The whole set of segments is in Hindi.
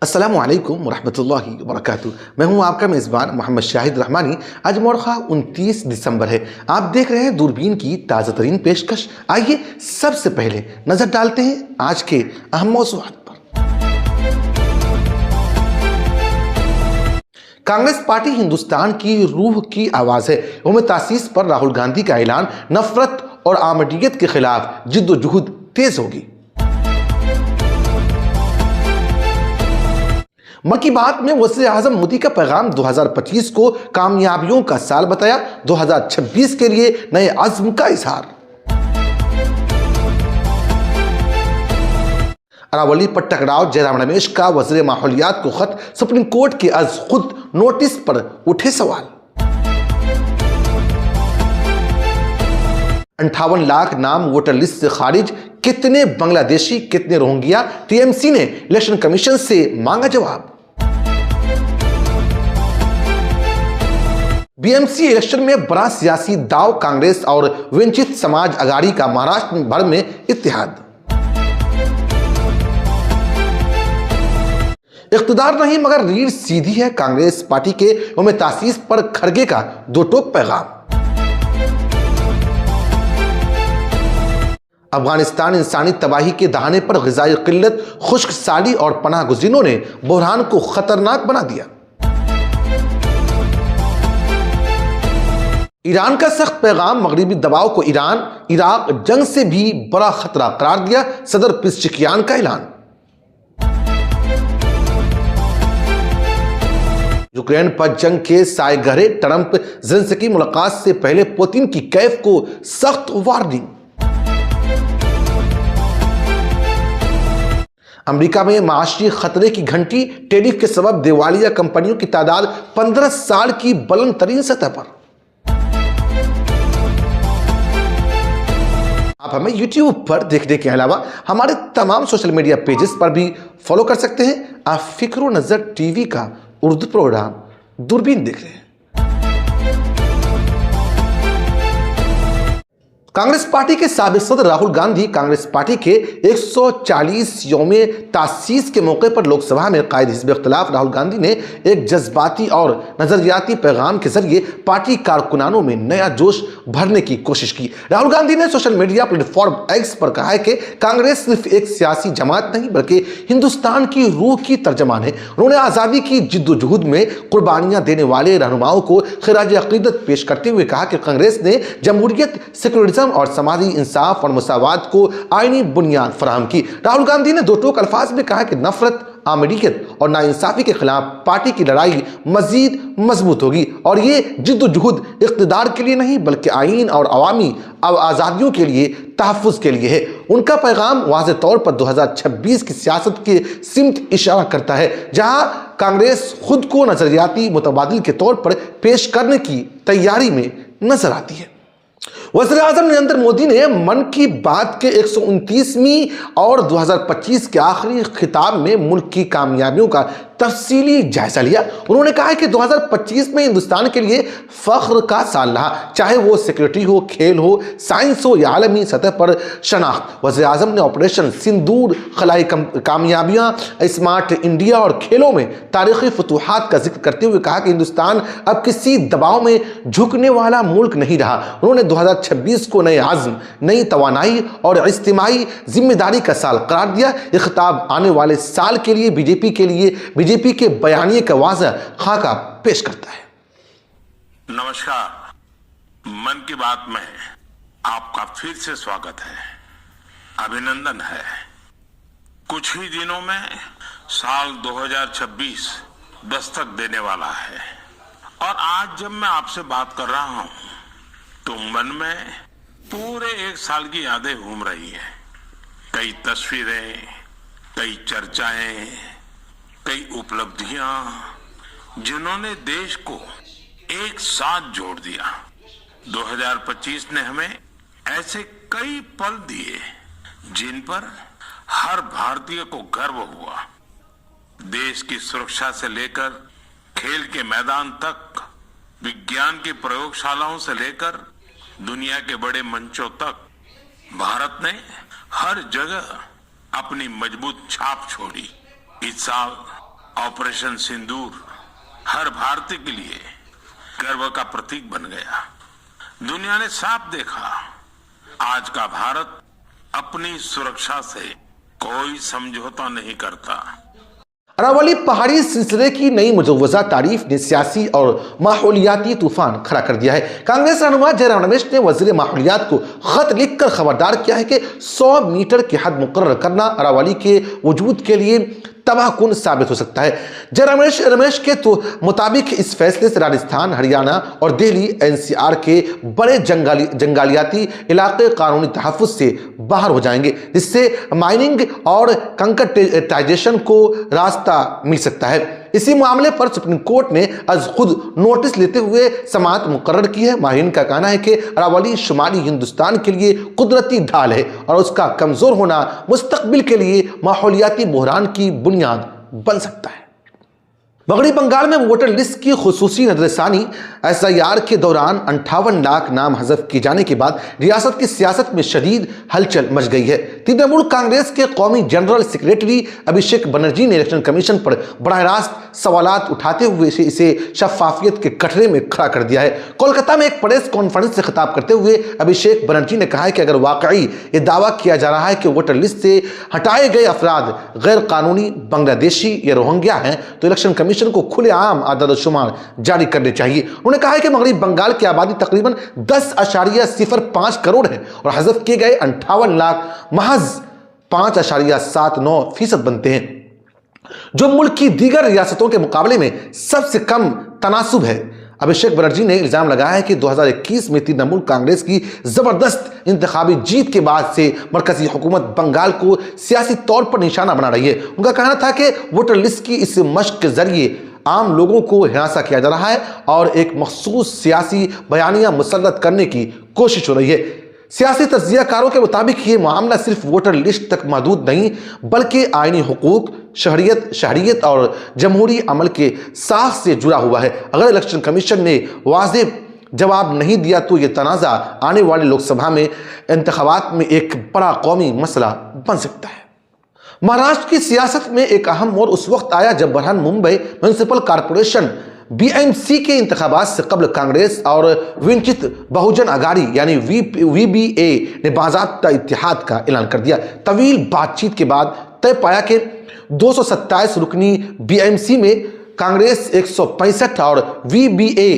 अस्सलामुअलैकुम वरहमतुल्लाहि वबरकातुहू। मैं हूं आपका मेज़बान मोहम्मद शाहिद रहमानी। आज मौरखा 29 दिसंबर है। आप देख रहे हैं दूरबीन की ताज़ा तरीन पेशकश। आइए सबसे पहले नज़र डालते हैं आज के अहम मौज़ूआत पर। कांग्रेस पार्टी हिंदुस्तान की रूह की आवाज़ है। यौम तासीस पर राहुल गांधी का ऐलान, नफरत और आमडीयत के खिलाफ जिद्दोजहद तेज होगी। मन की बात में वज़ीर आज़म मोदी का पैगाम 2025 को कामयाबियों का साल बताया, 2026 के लिए नए अज़्म का इजहार। अरावली पर टकराव, जयराम रमेश का वज़ीर माहौलियात को खत, सुप्रीम कोर्ट के अज खुद नोटिस पर उठे सवाल। 58 लाख नाम वोटर लिस्ट से खारिज, कितने बांग्लादेशी कितने रोहिंग्या, टीएमसी ने इलेक्शन कमीशन से मांगा जवाब। बीएमसी इलेक्शन में बड़ा सियासी दाव, कांग्रेस और वंचित समाज अघाड़ी का महाराष्ट्र भर में इत्तेहाद। इख्तिदार नहीं मगर रीढ़ सीधी है, कांग्रेस पार्टी के यौम तासीस पर खड़गे का दो टोक पैगाम। अफगानिस्तान इंसानी तबाही के दहाने पर ग़िज़ाई किल्लत, खुश्क साली और पनाह गुज़ीरों ने बहरान को खतरनाक बना दिया। ईरान का सख्त पैगाम, मगरबी दबाव को ईरान इराक जंग से भी बड़ा खतरा करार दिया, सदर पेज़ेशकियान का ऐलान। यूक्रेन पर जंग के साए गहरे, ट्रंप ज़ेलेंस्की मुलाकात से पहले पुतिन की कैफ को सख्त वार्निंग। अमेरिका में माशी खतरे की घंटी, टेरिफ के सबब दिवालिया कंपनियों की तादाद 15 साल की बुलंद तरीन सतह पर। आप हमें YouTube पर देखने के अलावा हमारे तमाम सोशल मीडिया पेजेस पर भी फॉलो कर सकते हैं। आप फिक्र नज़र टीवी का उर्दू प्रोग्राम दूरबीन देख रहे हैं। कांग्रेस पार्टी के साबिक सदर राहुल गांधी कांग्रेस पार्टी के 140 यौम तासीस के मौके पर लोकसभा में कायद हिज़्ब इख्तिलाफ राहुल गांधी ने एक जज्बाती और नजरियाती पैगाम के जरिए पार्टी कारकुनानों में नया जोश भरने की कोशिश की। राहुल गांधी ने सोशल मीडिया प्लेटफॉर्म एक्स पर कहा है कि कांग्रेस सिर्फ एक सियासी जमात नहीं बल्कि हिंदुस्तान की रूह की तर्जमान है। उन्होंने आज़ादी की जिद्दोजहद में कुर्बानियां देने वाले रहनुमाओं को खिराज अकीदत पेश करते हुए कहा कि कांग्रेस ने जमहूरियत, सेकुलरिज्म और समाजी इंसाफ और मुसावात को आईनी बुनियाद फराहम की। राहुल गांधी ने दो टोक अल्फाज में कहा कि नफरत, आमडीयत और नाइंसाफी के खिलाफ पार्टी की लड़ाई मजीद मजबूत होगी और ये जिद्दोजहद इख्तिदार के लिए नहीं बल्कि आईन और अवामी आज़ादियों के लिए, तहफ़्फ़ुज़ के लिए है। उनका पैगाम वाज़ेह तौर पर 2026 की सियासत के सिमत इशारा करता है, जहां कांग्रेस खुद को नजरियाती मुतबादिल के तौर पर पेश करने की तैयारी में नजर आती है। वज़ीर आज़म नरेंद्र मोदी ने मन की बात के 129वीं और 2025 के आखिरी खिताब में मुल्क की कामयाबियों का तफसीली जायजा लिया। उन्होंने कहा कि 2025 में हिंदुस्तान के लिए फख्र का साल रहा, चाहे वो सिक्योरिटी हो, खेल हो, साइंस हो या आलमी सतह पर शनाख्त। वज़ीर आज़म ने ऑपरेशन सिंदूर, खलाई कामयाबियाँ, स्मार्ट इंडिया और खेलों में तारीख़ी फतूहात का जिक्र करते हुए कहा कि हिंदुस्तान अब किसी दबाव में झुकने वाला मुल्क नहीं रहा। उन्होंने 2026 को नए आज़्म, नई तवानाई और इज्तिमाई जिम्मेदारी का साल करार दिया। यह खिताब आने वाले साल के लिए बीजेपी के बयानिए का वाज़ह खाका पेश करता है। नमस्कार, मन की बात में आपका फिर से स्वागत है, अभिनंदन है। कुछ ही दिनों में साल 2026 दस्तक देने वाला है और आज जब मैं आपसे बात कर रहा हूं तो मन में पूरे एक साल की यादें घूम रही हैं। कई तस्वीरें, कई चर्चाएं, कई उपलब्धियां जिन्होंने देश को एक साथ जोड़ दिया। 2025 ने हमें ऐसे कई पल दिए जिन पर हर भारतीय को गर्व हुआ। देश की सुरक्षा से लेकर खेल के मैदान तक, विज्ञान की प्रयोगशालाओं से लेकर दुनिया के बड़े मंचों तक भारत ने हर जगह अपनी मजबूत छाप छोड़ी। इस साल ऑपरेशन सिंदूर हर भारतीय के लिए गर्व का प्रतीक बन गया। दुनिया ने साफ देखा, आज का भारत अपनी सुरक्षा से कोई समझौता नहीं करता। अरावली पहाड़ी सिलसिले की नई मुजव्वजा तारीफ ने सियासी और माहौलियाती तूफान खड़ा कर दिया है। कांग्रेस रहनुमा जयराम रमेश ने वजीर माहौलियात को खत लिखकर खबरदार किया है कि 100 मीटर की हद मुकर्रर करना अरावली के वजूद के लिए तबाहकुन साबित हो सकता है। जयराम रमेश के मुताबिक इस फैसले से राजस्थान, हरियाणा और दिल्ली एनसीआर के बड़े जंगालियाती इलाके कानूनी तहफ्फुज़ से बाहर हो जाएंगे, जिससे माइनिंग और कंकरटाइजेशन को रास्ता मिल सकता है। इसी मामले पर सुप्रीम कोर्ट ने आज खुद नोटिस लेते हुए समाअत मुकर्रर की है। माहिरीन का कहना है कि अरावली शुमाली हिंदुस्तान के लिए कुदरती ढाल है और उसका कमजोर होना मुस्तकबिल के लिए माहौलियाती बहरान की बुनियाद बन सकता है। मगरबी बंगाल में वोटर लिस्ट की खुसूसी नजरसानी SIR के दौरान 58 लाख नाम हज़फ किए जाने के बाद रियासत की सियासत में शदीद हलचल मच गई है। तृणमूल कांग्रेस के कौमी जनरल सेक्रेटरी अभिषेक बनर्जी ने इलेक्शन कमीशन पर बराह रास्त सवालात उठाते हुए इसे शफाफियत के कटरे में खड़ा कर दिया है। कोलकाता में एक प्रेस कॉन्फ्रेंस से खिताब करते हुए अभिषेक बनर्जी ने कहा है कि अगर वाकई ये दावा किया जा रहा है कि वोटर लिस्ट से हटाए गए अफराद गैर कानूनी बांग्लादेशी या रोहिंग्या हैं, तो इलेक्शन कमीशन को खुलेआम आदाद-ओ-शुमार जारी करने चाहिए। उन्होंने कहा है कि मगरबी बंगाल की आबादी तकरीबन 10.05 करोड़ है और हज़फ किए गए 58 लाख महज 5.79% बनते हैं, जो मुल्क की दीगर रियासतों के मुकाबले में सबसे कम तनासुब है। अभिषेक बनर्जी ने इल्जाम लगाया है कि 2021 में तृणमूल कांग्रेस की जबरदस्त इंतखाबी जीत के बाद से मरकजी हुकूमत बंगाल को सियासी तौर पर निशाना बना रही है। उनका कहना था कि वोटर लिस्ट की इस मशक के जरिए आम लोगों को हिरासा किया जा रहा है और एक मखसूस सियासी बयानिया मुसल्लत करने की कोशिश हो रही है। सियासी तज्जियाकारों के मुताबिक ये मामला सिर्फ वोटर लिस्ट तक महदूद नहीं, बल्कि आईनी हुकूक, शहरियत और जमहूरी अमल के साख से जुड़ा हुआ है। अगर इलेक्शन कमीशन ने वाज़ेह जवाब नहीं दिया तो ये तनाज़ा आने वाले लोकसभा में इंतखाबात में एक बड़ा कौमी मसला बन सकता है। महाराष्ट्र की सियासत में एक अहम मोड़ उस वक्त आया जब बरहान मुंबई म्युनिसिपल कॉरपोरेशन BMC के इंतखाबात से कबल कांग्रेस और वंचित बहुजन अघाड़ी यानी VBA ने बाज़ाब्ता इत्तेहाद का ऐलान कर दिया। तवील बातचीत के बाद तय पाया कि 227 रुकनी BMC में कांग्रेस 165 और VBA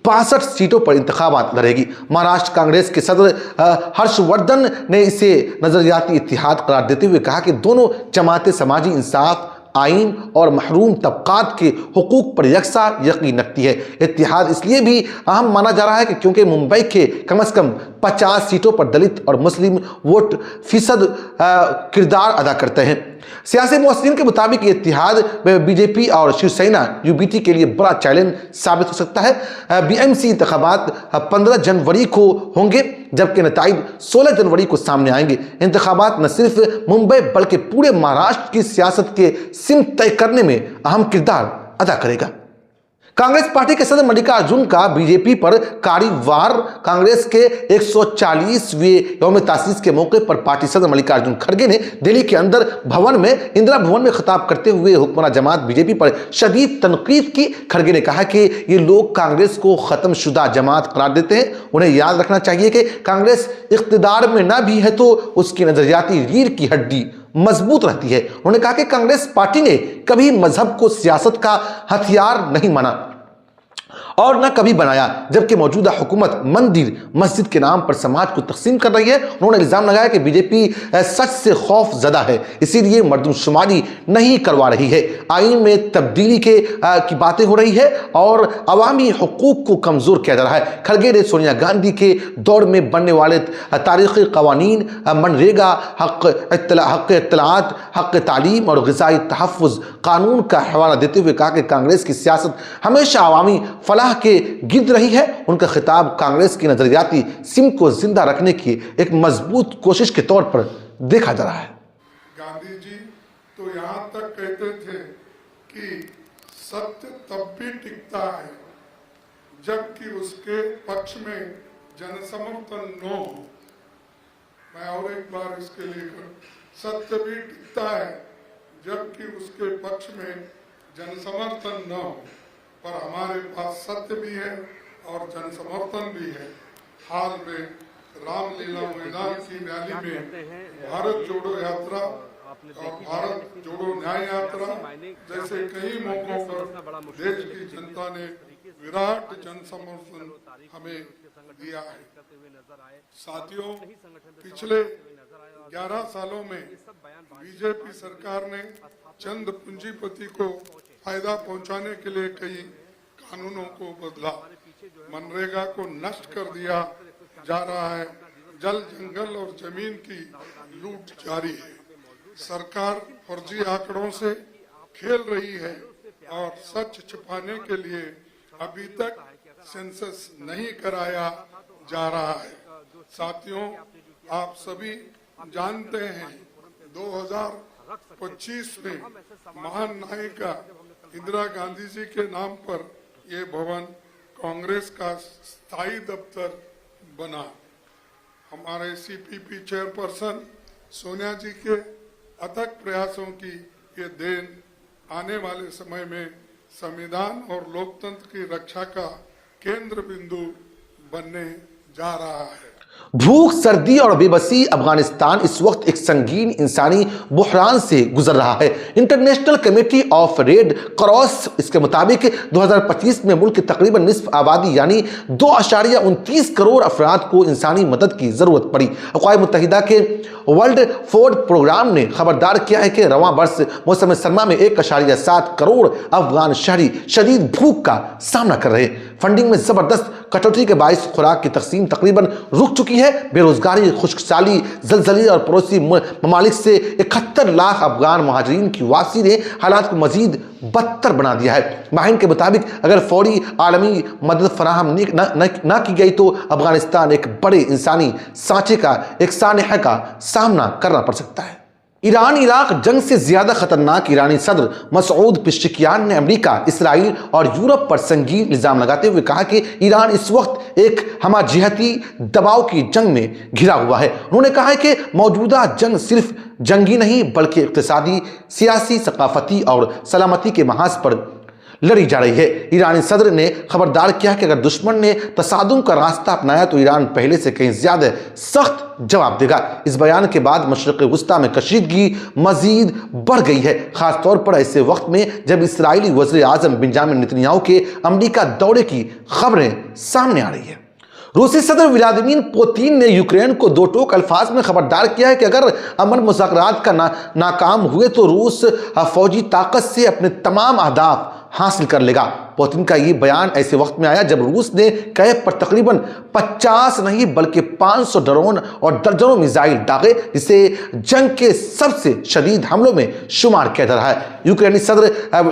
65 सीटों पर इंतखाबात लड़ेगी। महाराष्ट्र कांग्रेस के सदर हर्षवर्धन ने इसे नजरियाती इत्तेहाद करार देते हुए कहा कि दोनों जमातें समाजी इंसाफ, आइन और महरूम तबकात के हुकूक पर यकसा यकीन रखती है। इत्तेहाद इसलिए भी अहम माना जा रहा है कि क्योंकि मुंबई के कम से कम 50 सीटों पर दलित और मुस्लिम वोट फीसद किरदार अदा करते हैं। सियासी मुहस्सिन के मुताबिक ये इत्तेहाद बीजेपी और शिवसेना UBT के लिए बड़ा चैलेंज साबित हो सकता है। BMC इंतखाबात 15 जनवरी को होंगे, जबकि नताइज 16 जनवरी को सामने आएंगे। इंतखाबात न सिर्फ मुंबई बल्कि पूरे महाराष्ट्र की सियासत के सिमत तय करने में अहम किरदार अदा करेगा। कांग्रेस पार्टी के सदर मल्लिकार्जुन का बीजेपी पर कारी वार। कांग्रेस के 140वें यौम तासीस के मौके पर पार्टी सदर मल्लिकार्जुन खड़गे ने दिल्ली के अंदर भवन में इंदिरा भवन में खिताब करते हुए हुक्मरान जमात बीजेपी पर शदीद तनकीद की। खड़गे ने कहा कि ये लोग कांग्रेस को खत्मशुदा जमात करार देते हैं। उन्हें याद रखना चाहिए कि कांग्रेस इख्तिदार में ना भी है तो उसकी नजरियाती रीढ़ की हड्डी मजबूत रहती है। उन्होंने कहा कि कांग्रेस पार्टी ने कभी मजहब को सियासत का हथियार नहीं माना और न कभी बनाया, जबकि मौजूदा हुकूमत मंदिर मस्जिद के नाम पर समाज को तकसीम कर रही है। उन्होंने इल्जाम लगाया कि बीजेपी सच से खौफ ज़दा है, इसीलिए मर्दमशुमारी नहीं करवा रही है, आइन में तब्दीली की बातें हो रही है और अवामी हुकूक को कमज़ोर किया जा रहा है। खड़गे ने सोनिया गांधी के दौर में बनने वाले तारीख़ी कवानीन, मनरेगा, हक़ इत्तलाआत, हक़ तालीम और ग़िज़ाई तहफ़्फ़ुज़ कानून का हवाला देते हुए कहा कि कांग्रेस की सियासत हमेशा अवामी फलाह के गिर्द रही है। उनका खिताब कांग्रेस की नजरियाती सिम को जिंदा रखने की एक मजबूत कोशिश के तौर पर देखा जा रहा है। गांधी जी तो यहाँ तक कहते थे कि सत्य तब भी टिकता है जबकि उसके पक्ष में जनसमर्थन न हो। मैं और एक बार इसके लिए सत्य भी टिकता है जबकि उसके पक्ष में जनसमर्थन न हो, पर हमारे पास सत्य भी है और जनसमर्थन भी है। हाल में रामलीला मैदान की रैली में भारत जोड़ो यात्रा और भारत जोड़ो न्याय यात्रा जैसे कई मौकों पर देश की जनता ने विराट जनसमर्थन हमें दिया है। साथियों, पिछले 11 सालों में बीजेपी सरकार ने चंद पूंजीपति को फायदा पहुंचाने के लिए कई कानूनों को बदला, मनरेगा को नष्ट कर दिया जा रहा है, जल जंगल और जमीन की लूट जारी है। सरकार फर्जी आंकड़ों से खेल रही है और सच छिपाने के लिए अभी तक सेंसस नहीं कराया जा रहा है। साथियों, आप सभी जानते हैं 2025 में महान नायिका इंदिरा गांधी जी के नाम पर ये भवन कांग्रेस का स्थायी दफ्तर बना। हमारे सीपीपी चेयरपर्सन सोनिया जी के अथक प्रयासों की ये देन आने वाले समय में संविधान और लोकतंत्र की रक्षा का केंद्र बिंदु बनने जा रहा है। भूख, सर्दी और बेबसी अफगानिस्तान इस वक्त एक संगीन इंसानी बुहरान से गुजर रहा है। International committee of red cross इसके मुताबिक 2025 में मुल्क की तकरीबन निस्फ आबादी यानी 2.29 करोड़ अफराद को इंसानी मदद की जरूरत पड़ी। अक़वाम मुत्तहिदा के वर्ल्ड फूड प्रोग्राम ने खबरदार किया है कि रवां वर्ष मौसम सरमा में 1.7 करोड़ अफगान शहरी शदीद भूख का सामना कर रहे हैं। फंडिंग में जबरदस्त कटौती के बायस खुराक की तकसीम तकरीबन रुक चुकी है। बेरोजगारी, खुश्कसाली, जलजली और पड़ोसी ममालिक से 71 लाख अफगान महाजरीन की वापसी ने हालात को मजीद बदतर बना दिया है। माहिर के मुताबिक अगर फौरी आलमी मदद फराहम न की गई तो अफगानिस्तान एक बड़े इंसानी सांचे का, एक सानहा का सामना करना पड़ सकता है। ईरान इराक जंग से ज्यादा खतरनाक ईरानी सदर मसूद पेज़ेश्कियान ने अमेरिका, इसराइल और यूरोप पर संगीन इल्जाम लगाते हुए कहा कि ईरान इस वक्त एक हमाजिहती दबाव की जंग में घिरा हुआ है। उन्होंने कहा है कि मौजूदा जंग सिर्फ जंगी नहीं बल्कि इक़्तिसादी, सियासी, सकाफती और सलामती के महाज पर लड़ी जा रही है। ईरानी सदर ने खबरदार किया कि अगर दुश्मन ने तसादुम का रास्ता अपनाया तो ईरान पहले से कहीं ज्यादा सख्त जवाब देगा। इस बयान के बाद मशरिक़ वस्ता में कशीदगी मजीद बढ़ गई है, खासतौर पर ऐसे वक्त में जब इसराइली वज़ीर आज़म बेंजामिन नेतन्याहू के अमेरिका दौरे की खबरें सामने आ रही है। रूसी सदर व्लादिमीर पुतिन ने यूक्रेन को दो टोक अल्फाज में खबरदार किया है कि अगर अमन मुज़ाकरात का नाकाम हुए तो रूस फौजी ताकत से अपने तमाम अहदाफ हासिल कर लेगा। पुतिन का ये बयान ऐसे वक्त में आया जब रूस ने कीव पर तकरीबन 50 नहीं बल्कि 500 ड्रोन और दर्जनों मिसाइल दागे, जिसे जंग के सबसे शदीद हमलों में शुमार किया जा रहा है। यूक्रेनी सदर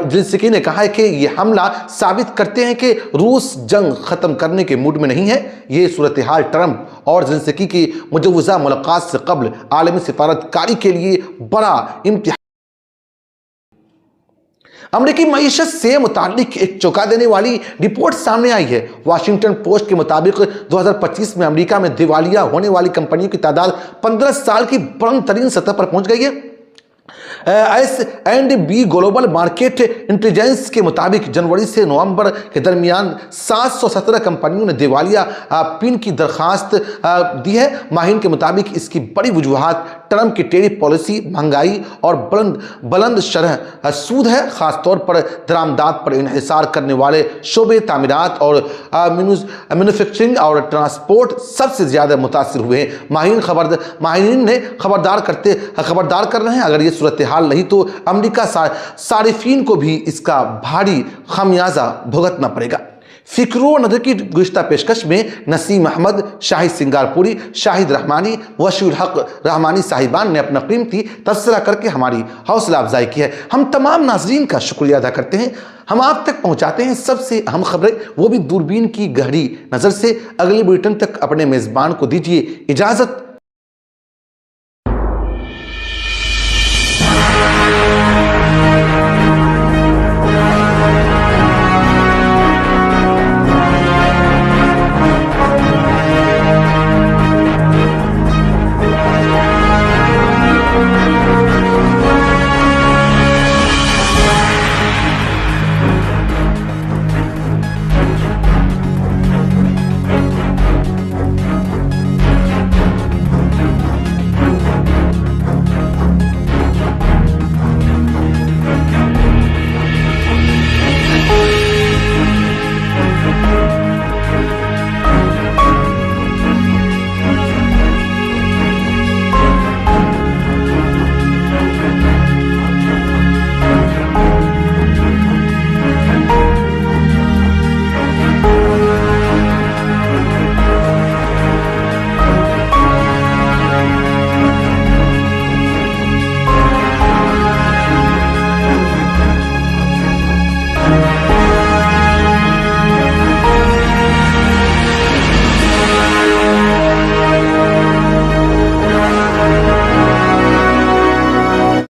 ज़ेलेंस्की ने कहा है कि ये हमला साबित करते हैं कि रूस जंग खत्म करने के मूड में नहीं है। ये सूरत हाल ट्रंप और ज़ेलेंस्की की मुजव्वज़ा मुलाकात से कबल आलमी सिफारतकारी के लिए बड़ा इम्तिहान। अमेरिकी मईशत से मुताल्लिक एक चौंका देने वाली रिपोर्ट सामने आई है। वाशिंगटन पोस्ट के मुताबिक 2025 में अमेरिका में दिवालिया होने वाली कंपनियों की तादाद 15 साल की बुलंद तरीन सतह पर पहुंच गई है। S&P ग्लोबल मार्केट इंटेलिजेंस के मुताबिक जनवरी से नवंबर के दरमियान 717 कंपनियों ने दिवालिया पिन की दरखास्त दी है। माहिर के मुताबिक इसकी बड़ी वजूहात ट्रंप की टैरिफ पॉलिसी, महंगाई और बुलंद शरह सूद है। खासतौर पर दरामदात पर इन्हिसार करने वाले शोबे तामीरात और मैन्युफैक्चरिंग और ट्रांसपोर्ट सबसे ज्यादा मुतासिर हुए हैं। माहिरीन ने खबरदार कर रहे हैं अगर ये सूरत हाल नहीं तो अमेरिका सारिफीन को भी इसका भारी खामियाजा भुगतना पड़ेगा। फिक्रो नदर की गुज़िश्ता पेशकश में नसीम अहमद, शाहिद सिंगारपुरी, शाहिद रहमानी, वशीउल हक रहमानी साहिबान ने अपना कीमती तबसरा करके हमारी हौसला अफजाई की है। हम तमाम नाजरीन का शुक्रिया अदा करते हैं। हम आप तक पहुंचाते हैं सबसे अहम खबरें, वो भी दूरबीन की गहरी नज़र से। अगले बुलेटिन तक अपने मेज़बान को दीजिए इजाज़त।